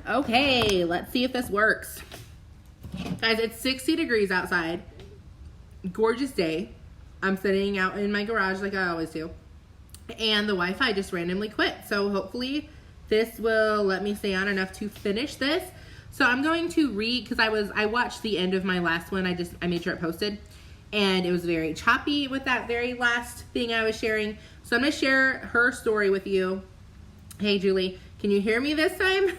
Okay, let's see if this works. Guys, it's 60 degrees outside. Gorgeous day. I'm sitting out in my garage like I always do. And the Wi-Fi just randomly quit. So hopefully this will let me stay on enough to finish this. So I'm going to read, because I watched the end of my last one. I made sure it posted. And it was very choppy with that very last thing I was sharing. So I'm going to share her story with you. Hey, Julie, can you hear me this time?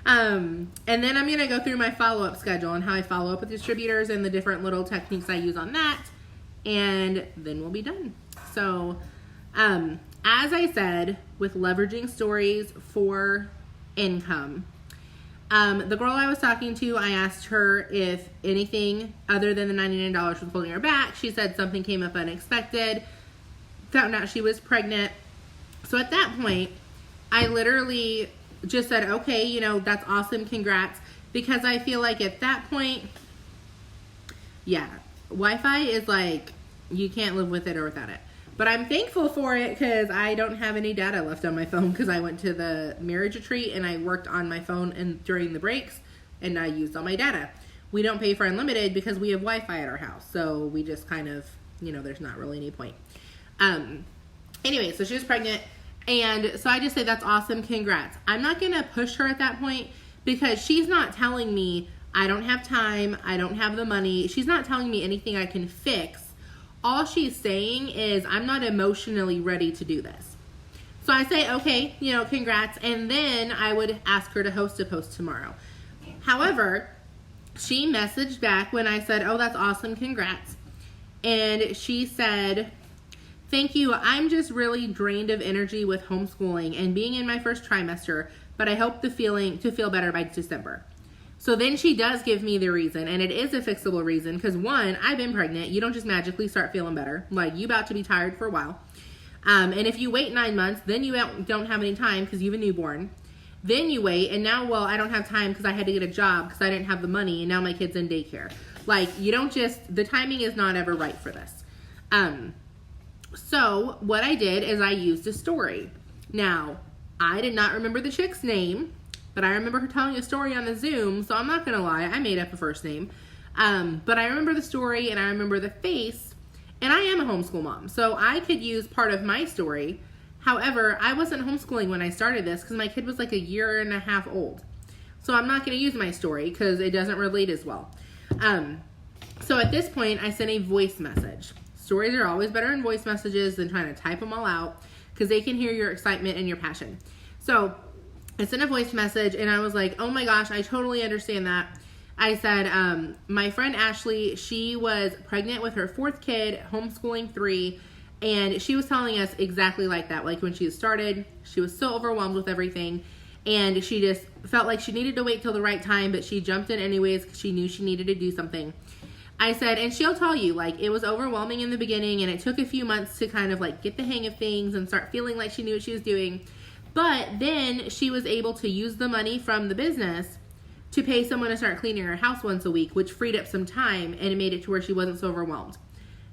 And then I'm going to go through my follow-up schedule and how I follow up with distributors and the different little techniques I use on that. And then we'll be done. So, as I said, with leveraging stories for income, the girl I was talking to, I asked her if anything other than the $99 was holding her back. She said something came up unexpected, found out she was pregnant. So at that point, I literally just said, okay, that's awesome, congrats. Because I feel like at that point, yeah, Wi-Fi is like, you can't live with it or without it. But I'm thankful for it because I don't have any data left on my phone because I went to the marriage retreat and I worked on my phone during the breaks and I used all my data. We don't pay for unlimited because we have Wi-Fi at our house. So we just kind of, there's not really any point. Anyway, so she was pregnant. And so I just say, that's awesome. Congrats. I'm not going to push her at that point because she's not telling me I don't have time. I don't have the money. She's not telling me anything I can fix. All she's saying is I'm not emotionally ready to do this. So I say, okay, congrats. And then I would ask her to host a post tomorrow. However, she messaged back when I said, oh, that's awesome. Congrats. And she said, thank you. I'm just really drained of energy with homeschooling and being in my first trimester, but I hope to feel better by December. So then she does give me the reason, and it is a fixable reason, because one, I've been pregnant. You don't just magically start feeling better. Like, you about to be tired for a while. And if you wait 9 months, then you don't have any time because you have a newborn. Then you wait, and now, well, I don't have time because I had to get a job because I didn't have the money, and now my kid's in daycare. Like, the timing is not ever right for this. So what I did is I used a story. Now, I did not remember the chick's name, but I remember her telling a story on the Zoom, so I'm not going to lie. I made up a first name. But I remember the story, and I remember the face, and I am a homeschool mom, so I could use part of my story. However, I wasn't homeschooling when I started this because my kid was like 1.5 years old. So I'm not going to use my story because it doesn't relate as well. So at this point, I sent a voice message. Stories are always better in voice messages than trying to type them all out because they can hear your excitement and your passion. So I sent a voice message and I was like, oh my gosh, I totally understand that. I said, my friend Ashley, she was pregnant with her 4th kid, homeschooling 3, and she was telling us exactly like that. Like when she started, she was so overwhelmed with everything and she just felt like she needed to wait till the right time, but she jumped in anyways because she knew she needed to do something. I said, and she'll tell you, like, it was overwhelming in the beginning and it took a few months to kind of like get the hang of things and start feeling like she knew what she was doing. But then she was able to use the money from the business to pay someone to start cleaning her house once a week, which freed up some time and it made it to where she wasn't so overwhelmed.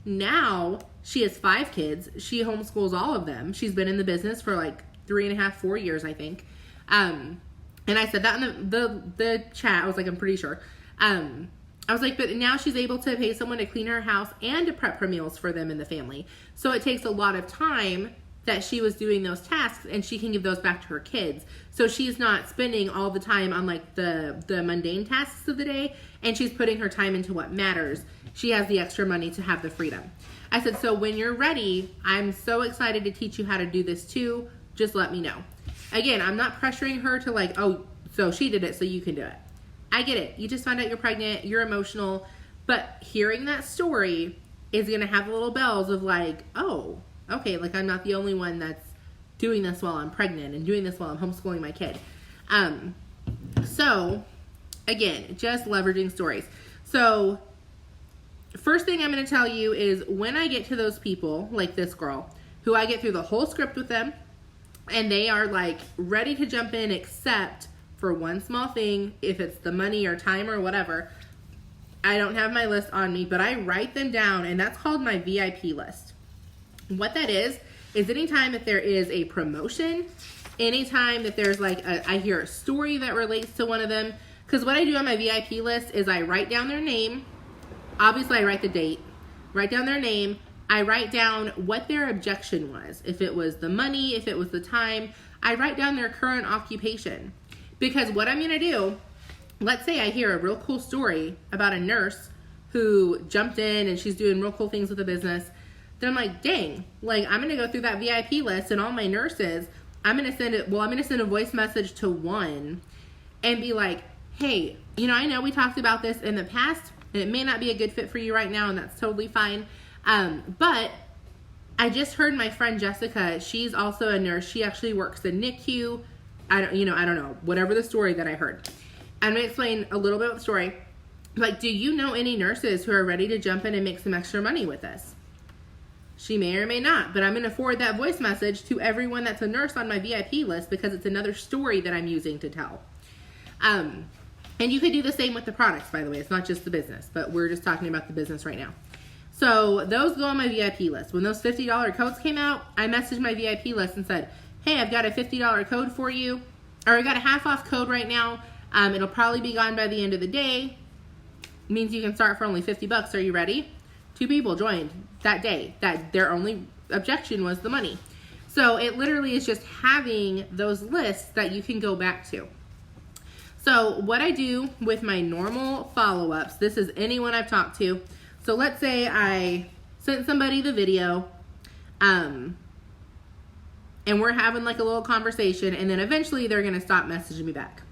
Now she has 5 kids. She homeschools all of them. She's been in the business for like 3.5, 4 years, I think. And I said that in the chat. I was like, I'm pretty sure. I was like, but now she's able to pay someone to clean her house and to prep her meals for them and the family. So it takes a lot of time that she was doing those tasks and she can give those back to her kids. So she's not spending all the time on like the mundane tasks of the day and she's putting her time into what matters. She has the extra money to have the freedom. I said, so when you're ready, I'm so excited to teach you how to do this too. Just let me know. Again, I'm not pressuring her to like, oh, so she did it, so you can do it. I get it. You just found out you're pregnant, you're emotional, but hearing that story is going to have little bells of like, oh, okay, like I'm not the only one that's doing this while I'm pregnant and doing this while I'm homeschooling my kid. So again, just leveraging stories. So first thing I'm going to tell you is when I get to those people like this girl who I get through the whole script with them and they are like ready to jump in except for one small thing, if it's the money or time or whatever, I don't have my list on me, but I write them down, and that's called my VIP list. What that is anytime if there is a promotion, anytime that there's like I hear a story that relates to one of them, because what I do on my VIP list is I write down their name. Obviously, I write the date, write down their name. I write down what their objection was. If it was the money, if it was the time, I write down their current occupation. Because what I'm going to do, let's say I hear a real cool story about a nurse who jumped in and she's doing real cool things with the business. Then I'm like, dang, like I'm going to go through that VIP list and all my nurses, I'm going to send a voice message to one and be like, hey, I know we talked about this in the past and it may not be a good fit for you right now, and that's totally fine. But I just heard my friend Jessica, she's also a nurse. She actually works in NICU. I don't know, whatever the story that I heard. I'm going to explain a little bit of the story. Like, do you know any nurses who are ready to jump in and make some extra money with us? She may or may not, but I'm going to forward that voice message to everyone that's a nurse on my VIP list because it's another story that I'm using to tell. And you could do the same with the products, by the way. It's not just the business, but we're just talking about the business right now. So those go on my VIP list. When those $50 codes came out, I messaged my VIP list and said, hey, I've got a $50 code for you, or I got a half off code right now. It'll probably be gone by the end of the day. It means you can start for only $50. Are you ready? 2 people joined that day. That their only objection was the money. So it literally is just having those lists that you can go back to. So what I do with my normal follow-ups, this is anyone I've talked to. So let's say I sent somebody the video, and we're having like a little conversation, and then eventually they're going to stop messaging me back.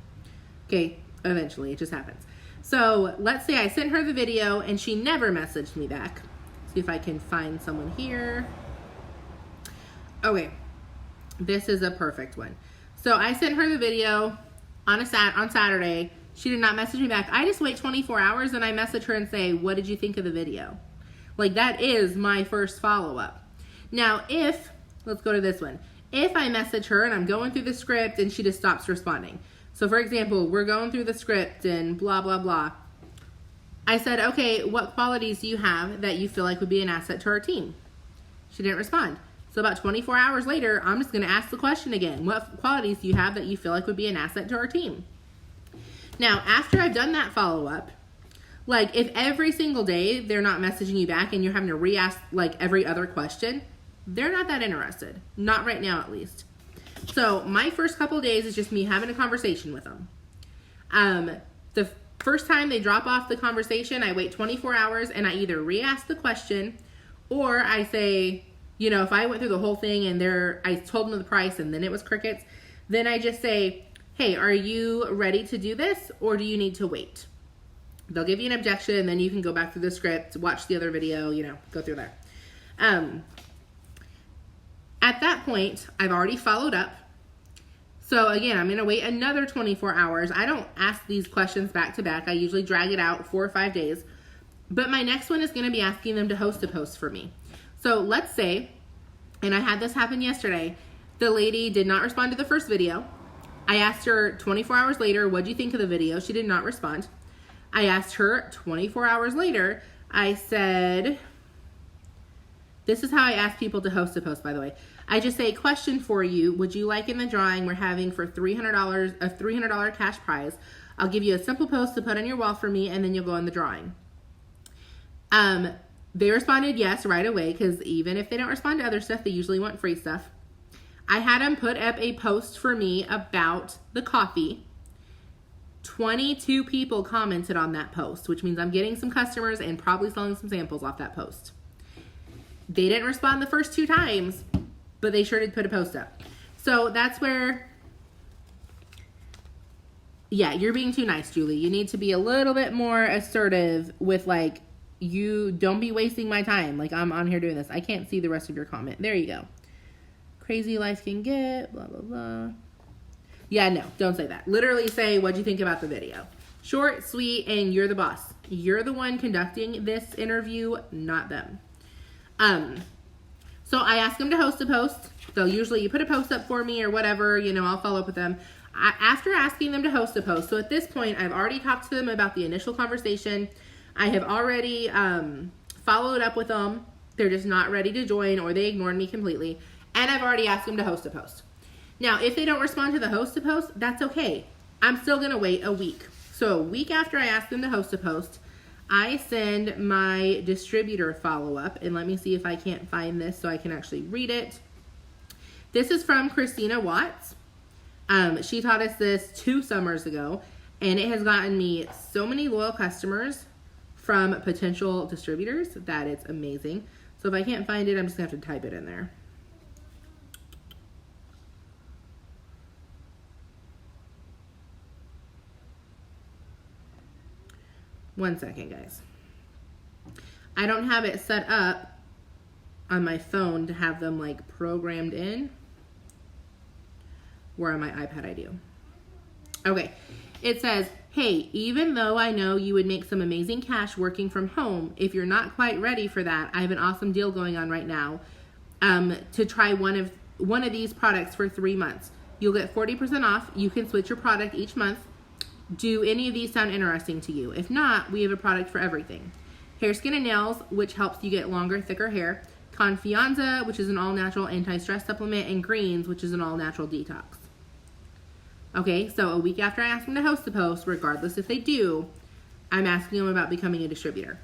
Okay, eventually, it just happens. So let's say I sent her the video and she never messaged me back. See if I can find someone here. Okay, this is a perfect one. So I sent her the video on Saturday. She did not message me back. I just wait 24 hours and I message her and say, what did you think of the video? Like, that is my first follow-up. Now, let's go to this one. If I message her and I'm going through the script and she just stops responding. So for example, we're going through the script and blah, blah, blah. I said, okay, what qualities do you have that you feel like would be an asset to our team? She didn't respond. So about 24 hours later, I'm just going to ask the question again. What qualities do you have that you feel like would be an asset to our team? Now, after I've done that follow-up, like if every single day they're not messaging you back and you're having to re-ask like every other question, they're not that interested. Not right now, at least. So my first couple of days is just me having a conversation with them. The first time they drop off the conversation, I wait 24 hours and I either re-ask the question or I say, if I went through the whole thing and I told them the price and then it was crickets, then I just say, hey, are you ready to do this or do you need to wait? They'll give you an objection and then you can go back through the script, watch the other video, go through there. At that point, I've already followed up. So again, I'm going to wait another 24 hours. I don't ask these questions back to back. I usually drag it out 4 or 5 days. But my next one is going to be asking them to host a post for me. So let's say, and I had this happen yesterday, the lady did not respond to the first video. I asked her 24 hours later, what do you think of the video? She did not respond. I asked her 24 hours later, I said, this is how I ask people to host a post, by the way. I just say, question for you. Would you like in the drawing we're having for $300, a $300 cash prize? I'll give you a simple post to put on your wall for me, and then you'll go in the drawing. They responded yes right away, because even if they don't respond to other stuff, they usually want free stuff. I had them put up a post for me about the coffee. 22 people commented on that post, which means I'm getting some customers and probably selling some samples off that post. They didn't respond the first 2 times, but they sure did put a post up. So that's where, yeah, you're being too nice, Julie. You need to be a little bit more assertive with like, you don't be wasting my time. Like, I'm on here doing this. I can't see the rest of your comment. There you go. Crazy life can get, blah, blah, blah. Yeah, no, don't say that. Literally say, what'd you think about the video? Short, sweet, and you're the boss. You're the one conducting this interview, not them. So I ask them to host a post. So usually you put a post up for me or whatever, I'll follow up with them. After asking them to host a post, so at this point, I've already talked to them about the initial conversation. I have already followed up with them. They're just not ready to join or they ignored me completely. And I've already asked them to host a post. Now, if they don't respond to the host to post, that's okay. I'm still going to wait a week. So a week after I ask them to host a post, I send my distributor follow-up. And let me see if I can't find this so I can actually read it. This is from Christina Watts. She taught us this 2 summers ago, and it has gotten me so many loyal customers from potential distributors that it's amazing. So if I can't find it, I'm just gonna have to type it in there. One second, guys. I don't have it set up on my phone to have them like programmed in. Where on my iPad I do. Okay, it says, hey, even though I know you would make some amazing cash working from home, if you're not quite ready for that, I have an awesome deal going on right now to try one of these products for 3 months. You'll get 40% off. You can switch your product each month. Do any of these sound interesting to you? If not, we have a product for everything. Hair, Skin, and Nails, which helps you get longer, thicker hair. Confianza, which is an all-natural anti-stress supplement. And Greens, which is an all-natural detox. Okay, so a week after I ask them to host the post, regardless if they do, I'm asking them about becoming a distributor.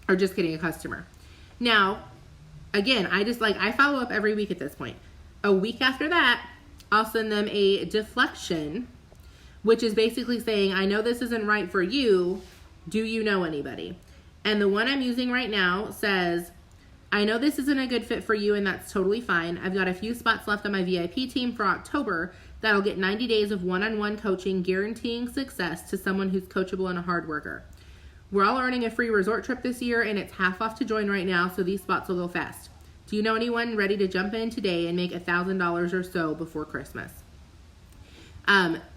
Or just getting a customer. Now, again, I follow up every week at this point. A week after that, I'll send them a deflection, which is basically saying, I know this isn't right for you. Do you know anybody? And the one I'm using right now says, I know this isn't a good fit for you, and that's totally fine. I've got a few spots left on my VIP team for October that'll get 90 days of one-on-one coaching, guaranteeing success to someone who's coachable and a hard worker. We're all earning a free resort trip this year, and it's half off to join right now, so these spots will go fast. Do you know anyone ready to jump in today and make $1,000 or so before Christmas?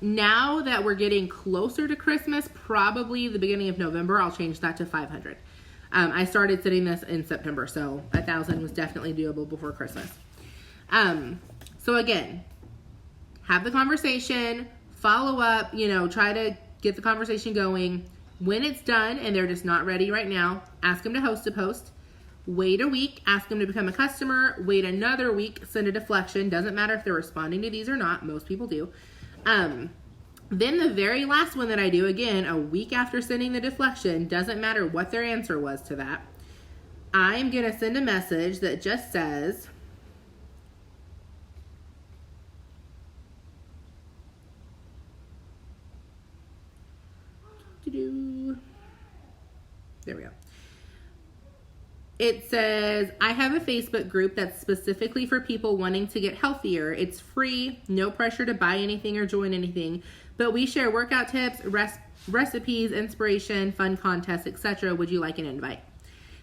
Now that we're getting closer to Christmas, probably the beginning of November, I'll change that to 500. I started setting this in September, so 1,000 was definitely doable before Christmas. So again, have the conversation, follow up, try to get the conversation going. When it's done and they're just not ready right now, ask them to host a post. Wait a week, ask them to become a customer. Wait another week, send a deflection. Doesn't matter if they're responding to these or not. Most people do. Then the very last one that I do, again, a week after sending the deflection, doesn't matter what their answer was to that. I'm going to send a message that just says, there we go. It says, I have a Facebook group that's specifically for people wanting to get healthier. It's free, no pressure to buy anything or join anything, but we share workout tips, recipes, inspiration, fun contests, etc. Would you like an invite?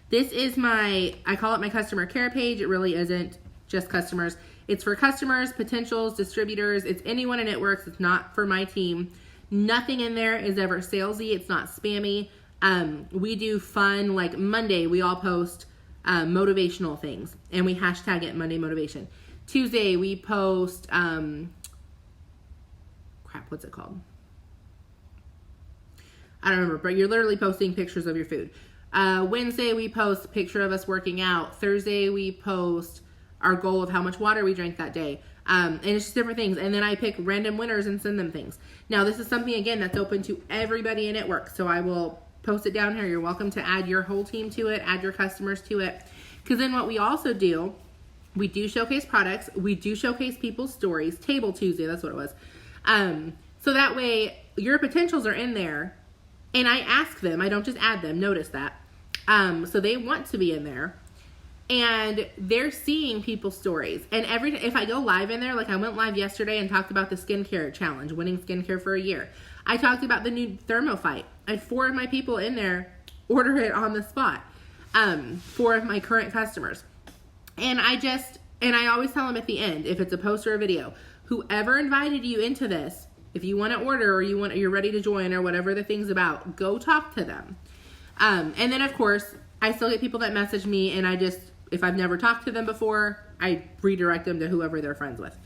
This is I call it my customer care page. It really isn't just customers. It's for customers, potentials, distributors. It's anyone in It Works. It's not for my team. Nothing in there is ever salesy. It's not spammy. We do fun, like Monday, we all post motivational things, and we hashtag it Monday Motivation. Tuesday, we post, what's it called? I don't remember, but you're literally posting pictures of your food. Wednesday, we post a picture of us working out. Thursday, we post our goal of how much water we drank that day. And it's just different things. And then I pick random winners and send them things. Now, this is something, again, that's open to everybody in It Works. So I will post it down here. You're welcome to add your whole team to it, add your customers to it. Because then what we also do, we do showcase products. We do showcase people's stories. Table Tuesday, that's what it was. So that way, your potentials are in there. And I ask them. I don't just add them. Notice that. So they want to be in there. And they're seeing people's stories. And if I go live in there, like I went live yesterday and talked about the skincare challenge, winning skincare for a year. I talked about the new Thermophyte. I had 4 of my people in there order it on the spot. 4 of my current customers. And I always tell them at the end, if it's a post or a video, whoever invited you into this, if you want to order or you're ready to join or whatever the thing's about, go talk to them. And then of course, I still get people that message me, and if I've never talked to them before, I redirect them to whoever they're friends with.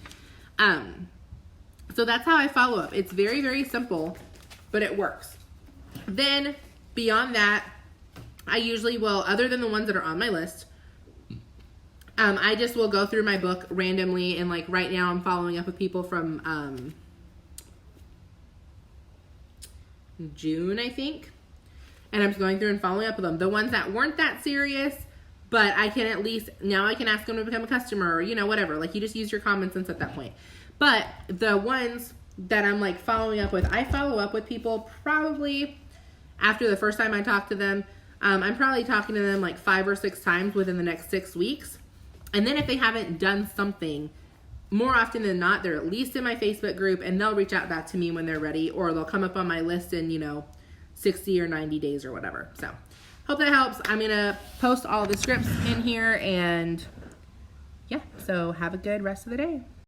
So that's how I follow up. It's very, very simple, but it works. Then beyond that, I usually will, other than the ones that are on my list, I just will go through my book randomly, and like right now I'm following up with people from June, I think. And I'm just going through and following up with them. The ones that weren't that serious, but I can at least, now I can ask them to become a customer or, you know, whatever. Like, you just use your common sense at that point. But the ones that I'm like following up with, I follow up with people probably after the first time I talk to them. I'm probably talking to them like 5 or 6 times within the next 6 weeks. And then if they haven't done something, more often than not, they're at least in my Facebook group, and they'll reach out back to me when they're ready, or they'll come up on my list in, you know, 60 or 90 days or whatever. So hope that helps. I'm going to post all the scripts in here, and yeah, so have a good rest of the day.